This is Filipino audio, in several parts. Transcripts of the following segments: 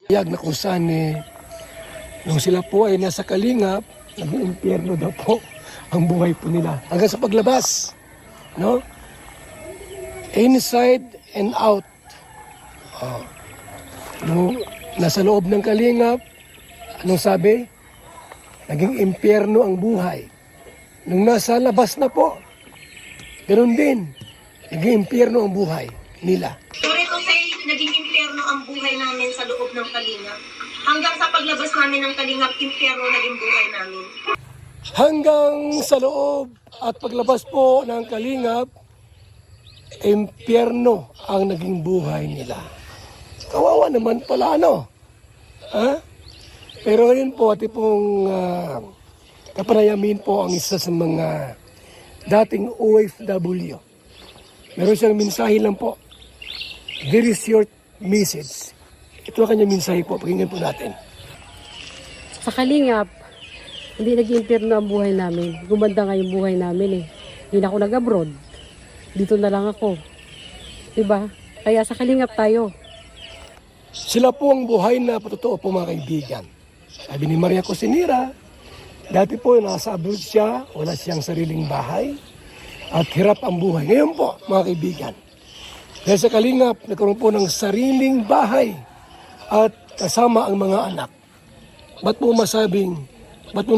Yag na kung saan nung sila po ay nasa kalingap, naging impyerno daw po ang buhay po nila. Hanggang sa paglabas, no? Inside and out. Nung nasa loob ng kalingap, anong sabi? Naging impyerno ang buhay. Nung nasa labas na po, ganoon din. Naging impyerno ang buhay nila. Sorry to say, naging impyerno ang buhay namin sa loob ng kalingap. Hanggang sa paglabas namin ng kalingap, impyerno naging buhay namin. Hanggang sa loob at paglabas po ng kalingap, impyerno ang naging buhay nila. Kawawa naman pala, ano? Ha? Pero ngayon po, ati pong kapanayamin po ang isa sa mga dating OFW. Meron siyang mensahe lang po. Very short message. Ito ang kanyang mensahe po. Pakinggan po natin. Sa kalingap, hindi naging impyerno ang buhay namin. Gumanda nga yung buhay namin eh. Hindi na ako nag-abroad. Dito na lang ako. Diba? Kaya sa kalingap tayo. Sila po ang buhay na patotoo po mga kaibigan. Sabi ni Maria Cosinera, dati po nasa abroad siya, wala siyang sariling bahay, at hirap ang buhay. Ngayon po mga kaibigan, dahil sa kalingap, nagkaroon po ng sariling bahay at kasama ang mga anak. Ba't mo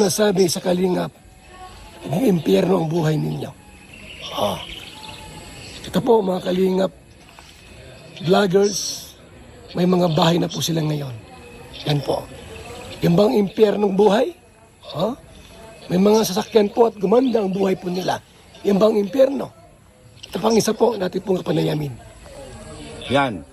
nasabi sa kalingap, naging impyerno ang buhay ninyo? Ito po mga kalingap, vloggers, may mga bahay na po sila ngayon. Yan po. Yung bang impyernong buhay? May mga sasakyan po at gumanda ang buhay po nila. Yan bang impyerno? Ito pang isa po natin pong kapanayamin. Yan.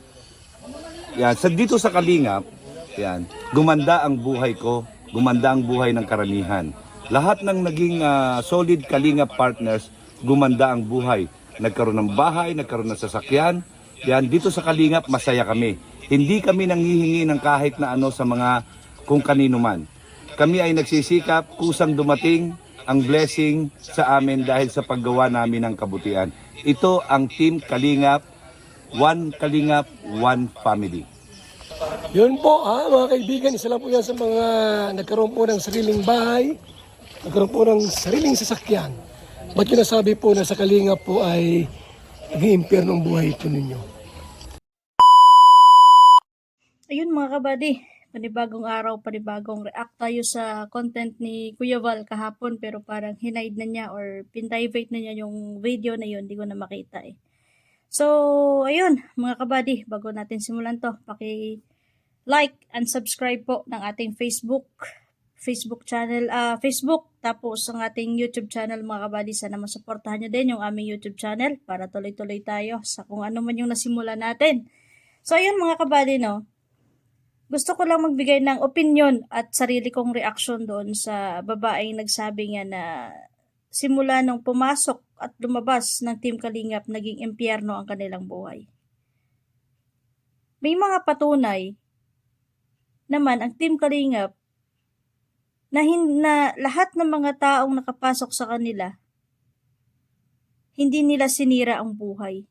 Yan. Dito sa kalingap, yan, gumanda ang buhay ko, gumanda ang buhay ng karamihan. Lahat ng naging solid kalingap partners, gumanda ang buhay. Nagkaroon ng bahay, nagkaroon ng sasakyan. Yan, dito sa kalingap, masaya kami. Hindi kami nanghihingi ng kahit na ano sa mga kung kanino man. Kami ay nagsisikap, kusang dumating ang blessing sa amin dahil sa paggawa namin ng kabutihan. Ito ang Team Kalingap, One Kalingap, One Family. Yun po mga kaibigan, isa lang po yan sa mga nagkaroon po ng sariling bahay, nagkaroon po ng sariling sasakyan. Ba't yun nasabi po na sa kalingap po ay naging impyerno ang buhay po ninyo? Ayun mga kabady, panibagong araw, panibagong react tayo sa content ni Kuya Val kahapon pero parang hinide na niya or pin-private na niya yung video na yun, hindi ko na makita eh. So, ayun mga kabady, bago natin simulan to, paki-like and subscribe po ng ating Facebook channel, Facebook, tapos ang ating YouTube channel mga kabady. Sana masuportahan nyo din yung aming YouTube channel para tuloy-tuloy tayo sa kung ano man yung nasimula natin. So, ayun mga kabady, no? Gusto ko lang magbigay ng opinion at sarili kong reaction doon sa babaeng nagsabi niya na simula nung pumasok at lumabas ng Team Kalingap, naging impyerno ang kanilang buhay. May mga patunay naman ang Team Kalingap na lahat ng mga taong nakapasok sa kanila, hindi nila sinira ang buhay.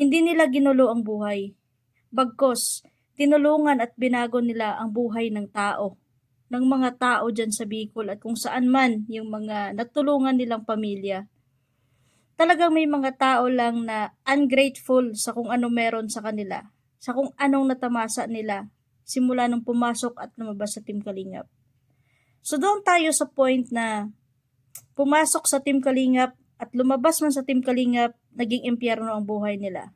Hindi nila ginulo ang buhay. Bagkos, tinulungan at binago nila ang buhay ng tao, ng mga tao dyan sa Bicol at kung saan man yung mga natulungan nilang pamilya. Talagang may mga tao lang na ungrateful sa kung ano meron sa kanila, sa kung anong natamasa nila simula nung pumasok at lumabas sa Team Kalingap. So doon tayo sa point na pumasok sa Team Kalingap at lumabas man sa Team Kalingap, naging impyerno ang buhay nila.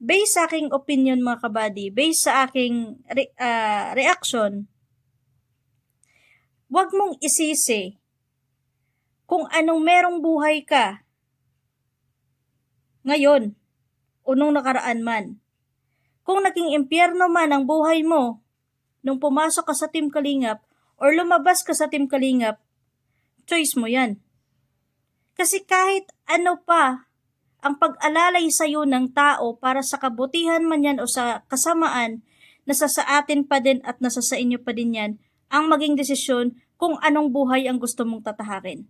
Based sa aking opinion mga kabady, based sa aking reaction, huwag mong isisi kung anong merong buhay ka ngayon o nung nakaraan man. Kung naging impyerno man ang buhay mo nung pumasok ka sa Team Kalingap or lumabas ka sa Team Kalingap, choice mo yan. Kasi kahit ano pa ang pag-alalay sa iyo ng tao para sa kabutihan man yan o sa kasamaan, nasa sa atin pa din at nasa sa inyo pa din yan ang maging desisyon kung anong buhay ang gusto mong tatahakin.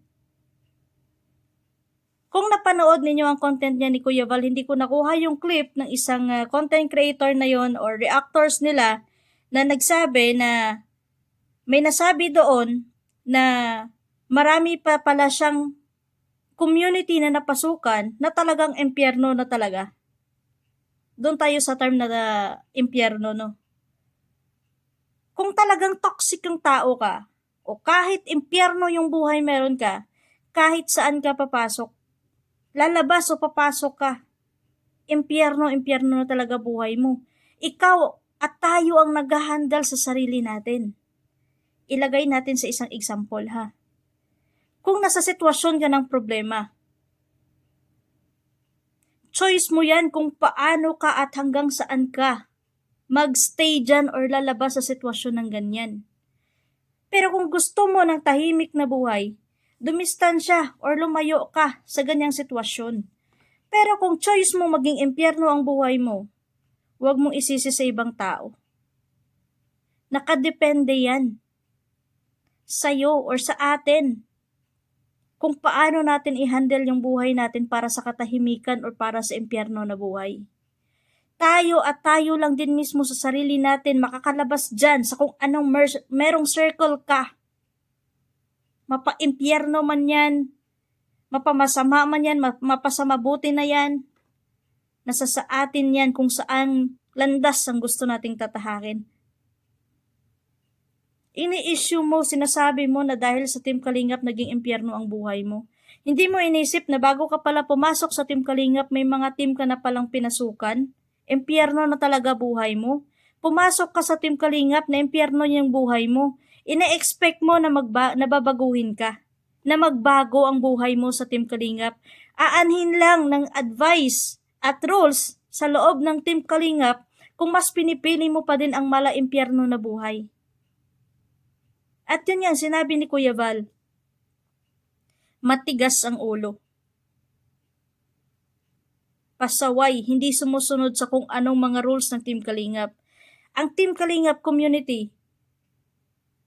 Kung napanood ninyo ang content niya ni Kuya Val, hindi ko nakuha yung clip ng isang content creator na yon or reactors nila na nagsabi na may nasabi doon na marami pa pala siyang community na napasukan na talagang impyerno na talaga. Doon tayo sa term na impyerno, no? Kung talagang toxic ang tao ka, o kahit impyerno yung buhay meron ka, kahit saan ka papasok, lalabas o papasok ka, impyerno na talaga buhay mo. Ikaw at tayo ang nag-handle sa sarili natin. Ilagay natin sa isang example, ha? Kung nasa sitwasyon ka ng problema, choice mo yan kung paano ka at hanggang saan ka magstay dyan or lalabas sa sitwasyon ng ganyan. Pero kung gusto mo ng tahimik na buhay, dumistansya or lumayo ka sa ganyang sitwasyon. Pero kung choice mo maging impyerno ang buhay mo, huwag mong isisi sa ibang tao. Nakadepende yan sa'yo or sa atin kung paano natin i-handle yung buhay natin para sa katahimikan or para sa impyerno na buhay. Tayo at tayo lang din mismo sa sarili natin makakalabas dyan sa kung anong merong circle ka. Mapa-impyerno man yan, mapamasama man yan, mapasamabuti na yan. Nasa sa atin yan kung saan landas ang gusto nating tatahakin. Ini-issue mo, sinasabi mo na dahil sa Team Kalingap naging impyerno ang buhay mo. Hindi mo inisip na bago ka pala pumasok sa Team Kalingap, may mga team ka na palang pinasukan. Impyerno na talaga buhay mo. Pumasok ka sa Team Kalingap na impyerno yung buhay mo. Ine-expect mo na nababaguhin ka. Na magbago ang buhay mo sa Team Kalingap. Aanhin lang ng advice at rules sa loob ng Team Kalingap kung mas pinipili mo pa din ang mala-impyerno na buhay. At yun yan, sinabi ni Kuya Val, matigas ang ulo. Pasaway, hindi sumusunod sa kung anong mga rules ng Team Kalingap. Ang Team Kalingap community,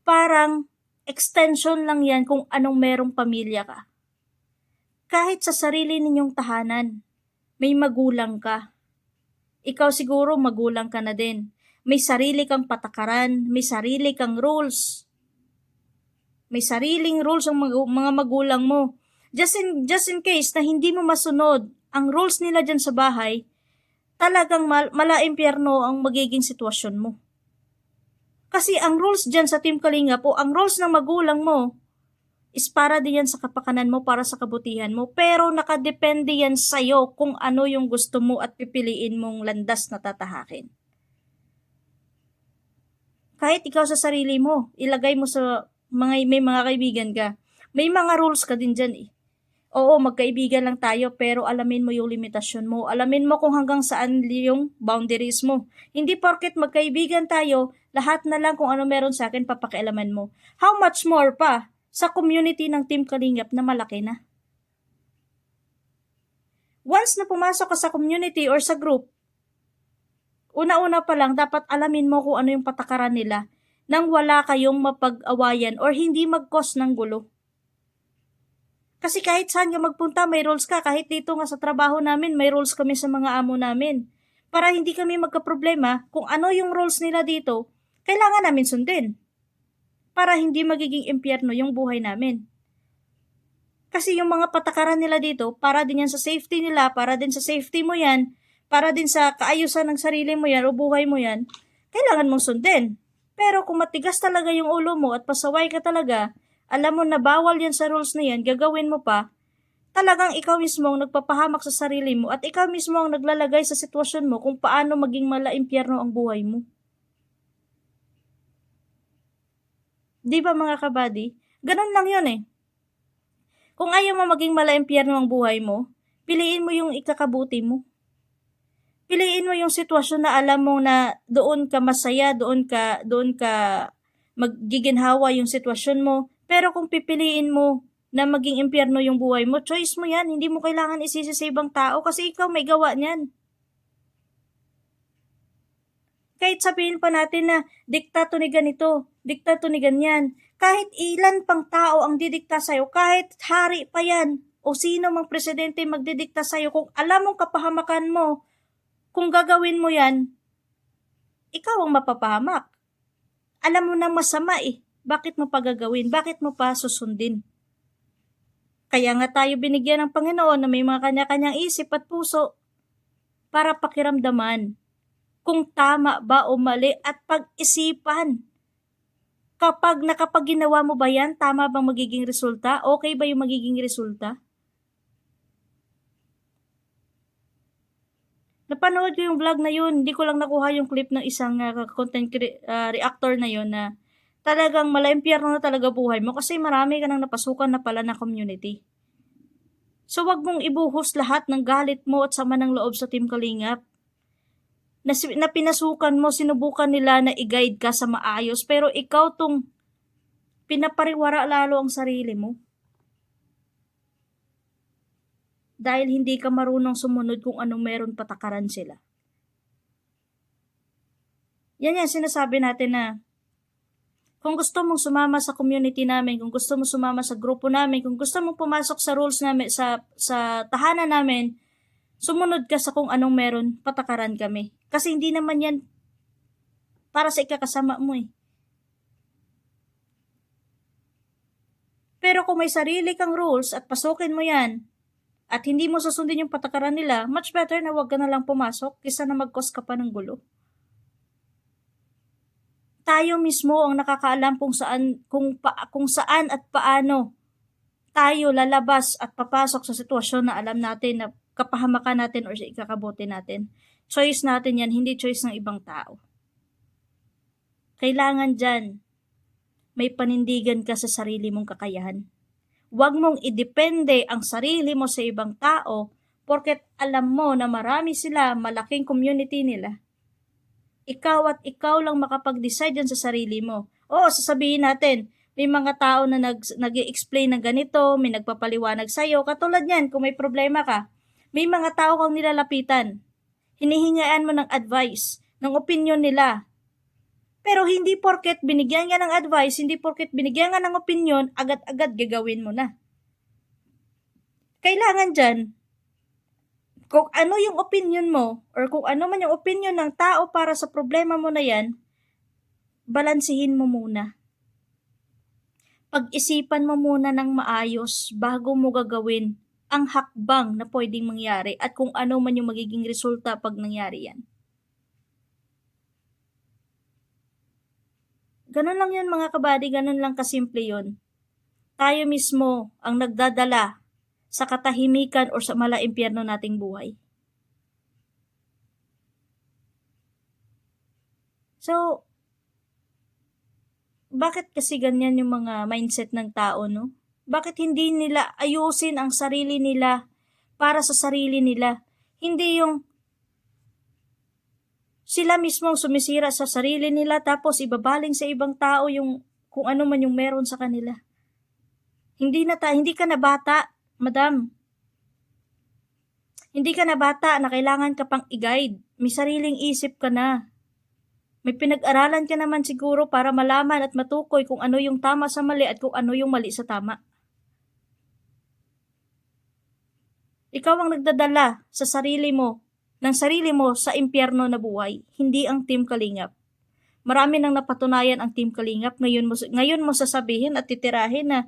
parang extension lang yan kung anong merong pamilya ka. Kahit sa sarili ninyong tahanan, may magulang ka. Ikaw siguro magulang ka na din. May sarili kang patakaran, may sarili kang rules. May sariling rules ang mga magulang mo. Just in case na hindi mo masunod ang rules nila dyan sa bahay, talagang mala-impyerno ang magiging sitwasyon mo. Kasi ang rules dyan sa Team Kalingap o ang rules ng magulang mo is para din yan sa kapakanan mo, para sa kabutihan mo. Pero nakadepende yan sa'yo kung ano yung gusto mo at pipiliin mong landas na tatahakin. Kahit ikaw sa sarili mo, ilagay mo sa may mga kaibigan ka. May mga rules ka din dyan eh. Oo, magkaibigan lang tayo pero alamin mo yung limitasyon mo. Alamin mo kung hanggang saan yung boundaries mo. Hindi porket magkaibigan tayo, lahat na lang kung ano meron sa akin papakialaman mo. How much more pa sa community ng Team Kalingap na malaki na. Once na pumasok ka sa community or sa group, una-una pa lang dapat alamin mo kung ano yung patakaran nila nang wala kayong mapag-awayan or hindi mag-cause ng gulo. Kasi kahit saan ka magpunta, may rules ka. Kahit dito nga sa trabaho namin, may rules kami sa mga amo namin. Para hindi kami magka-problema kung ano yung rules nila dito, kailangan namin sundin. Para hindi magiging impyerno yung buhay namin. Kasi yung mga patakaran nila dito, para din yan sa safety nila, para din sa safety mo yan, para din sa kaayusan ng sarili mo yan o buhay mo yan, kailangan mong sundin. Pero kung matigas talaga yung ulo mo at pasaway ka talaga, alam mo na bawal yan sa rules na yan, gagawin mo pa, talagang ikaw mismo ang nagpapahamak sa sarili mo at ikaw mismo ang naglalagay sa sitwasyon mo kung paano maging mala-impyerno ang buhay mo. Di ba mga kabady? Ganun lang yun eh. Kung ayaw mo maging mala-impyerno ang buhay mo, piliin mo yung ikakabuti mo. Piliin mo yung sitwasyon na alam mo na doon ka masaya, doon ka magiginhawa yung sitwasyon mo. Pero kung pipiliin mo na maging impyerno yung buhay mo, choice mo yan. Hindi mo kailangan isisi sa ibang tao kasi ikaw may gawa niyan. Kahit sabihin pa natin na diktato ni ganito, diktato ni ganyan. Kahit ilan pang tao ang didikta sa'yo, kahit hari pa yan, o sino mang presidente magdidikta sa'yo, kung alam mong kapahamakan mo, kung gagawin mo yan, ikaw ang mapapahamak. Alam mo na masama eh. Bakit mo pa gagawin? Bakit mo pa susundin? Kaya nga tayo binigyan ng Panginoon na may mga kanya-kanyang isip at puso para pakiramdaman kung tama ba o mali at pag-isipan. Kapag ginawa mo ba yan, tama bang magiging resulta? Okay ba yung magiging resulta? Napanood ko yung vlog na yun, hindi ko lang nakuha yung clip ng isang reactor na yun na talagang mala-impyerno na talaga buhay mo kasi marami ka nang napasukan na pala na community. So wag mong ibuhos lahat ng galit mo at sama ng loob sa Team Kalingap. Na pinasukan mo, sinubukan nila na i-guide ka sa maayos, pero ikaw tong pinapariwara lalo ang sarili mo. Dahil hindi ka marunong sumunod kung anong meron patakaran sila. Yan sinasabi natin na kung gusto mong sumama sa community namin, kung gusto mong sumama sa grupo namin, kung gusto mong pumasok sa rules namin, sa tahanan namin, sumunod ka sa kung anong meron, patakaran kami. Kasi hindi naman yan para sa ikakasama mo eh. Pero kung may sarili kang rules at pasukin mo yan, at hindi mo susundin yung patakaran nila, much better na wag ka na lang pumasok kaysa na mag-cause ka pa ng gulo. Tayo mismo ang nakakaalam kung saan at paano tayo lalabas at papasok sa sitwasyon na alam natin na kapahamakan natin or ikakabuti natin. Choice natin yan, hindi choice ng ibang tao. Kailangan dyan, may panindigan ka sa sarili mong kakayahan. Huwag mong idepende ang sarili mo sa ibang tao porket alam mo na marami sila, malaking community nila. Ikaw at ikaw lang makapag-decide yan sa sarili mo. Oo, sasabihin natin, may mga tao na nag-i-explain ng ganito, may nagpapaliwanag sa'yo. Katulad yan, kung may problema ka, may mga tao kang nilalapitan. Hinihingaan mo ng advice, ng opinion nila. Pero hindi porket binigyan ka ng advice, hindi porket binigyan ka ng opinion, agad-agad gagawin mo na. Kailangan dyan, kung ano yung opinion mo, or kung ano man yung opinion ng tao para sa problema mo na yan, balansihin mo muna. Pag-isipan mo muna ng maayos bago mo gagawin ang hakbang na pwedeng mangyari at kung ano man yung magiging resulta pag nangyari yan. Ganun lang yun mga kabady, ganun lang kasimple yun. Tayo mismo ang nagdadala sa katahimikan o sa mala-impyerno nating buhay. So, bakit kasi ganyan yung mga mindset ng tao, no? Bakit hindi nila ayusin ang sarili nila para sa sarili nila? Hindi yung sila mismo sumisira sa sarili nila tapos ibabaling sa ibang tao yung kung ano man yung meron sa kanila. Hindi ka na bata, madam. Hindi ka na bata na kailangan ka pang i-guide. May sariling isip ka na. May pinag-aralan ka naman siguro para malaman at matukoy kung ano yung tama sa mali at kung ano yung mali sa tama. Ikaw ang nagdadala sa sarili mo sa impyerno na buhay, hindi ang Team Kalingap. Marami nang napatunayan ang Team Kalingap, ngayon mo sasabihin at titirahin na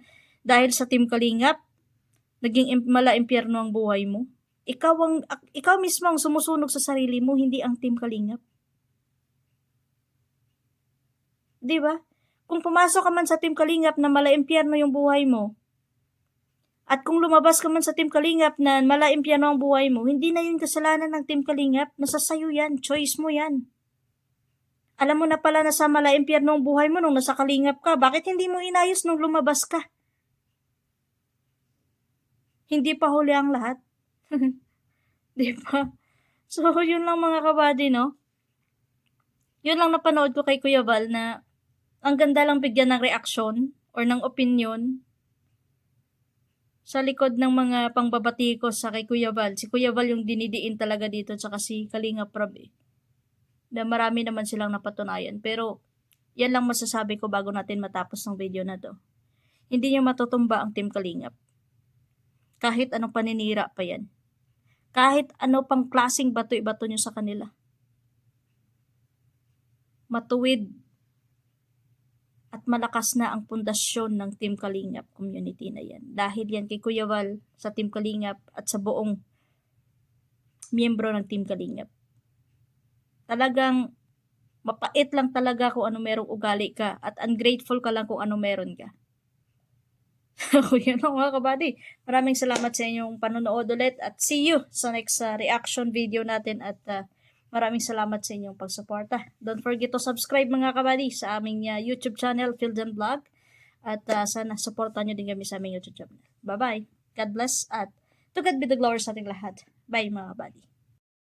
dahil sa Team Kalingap, naging mala-impyerno ang buhay mo. Ikaw mismo ang sumusunog sa sarili mo, hindi ang Team Kalingap. Di ba? Kung pumasok ka man sa Team Kalingap na mala-impyerno yung buhay mo, at kung lumabas ka man sa Team Kalingap na mala-impyerno ang buhay mo, hindi na yun kasalanan ng Team Kalingap. Nasa sayo yan. Choice mo yan. Alam mo na pala na sa mala-impyerno ang buhay mo nung nasa Kalingap ka. Bakit hindi mo inayos nung lumabas ka? Hindi pa huli ang lahat. Di ba? So, yun lang mga kabady, no? Yun lang napanood ko kay Kuya Val na ang ganda lang bigyan ng reaksyon or ng opinion sa likod ng mga pangbabati ko sa kay Kuya Val. Si Kuya Val yung dinidiin talaga dito tsaka si Kalinga Prab eh. Na marami naman silang napatunayan. Pero yan lang masasabi ko bago natin matapos ng video na to. Hindi nyo matutumba ang Team Kalingap. Kahit anong paninira pa yan. Kahit ano pang klaseng bato-bato nyo sa kanila. Matuwid at malakas na ang pundasyon ng Team Kalingap community na yan. Dahil yan kay Kuya Val, sa Team Kalingap at sa buong miyembro ng Team Kalingap. Talagang mapait lang talaga kung ano merong ugali ka at ungrateful ka lang kung ano meron ka. Yan lang mga kabady. Maraming salamat sa inyong panonood ulit at see you sa next reaction video natin at maraming salamat sa inyong pagsuporta. Don't forget to subscribe mga kabady sa aming YouTube channel, Field and Vlog. At sana supportan nyo din kami sa aming YouTube channel. Bye-bye. God bless at to God be the glory sa ating lahat. Bye mga kabady.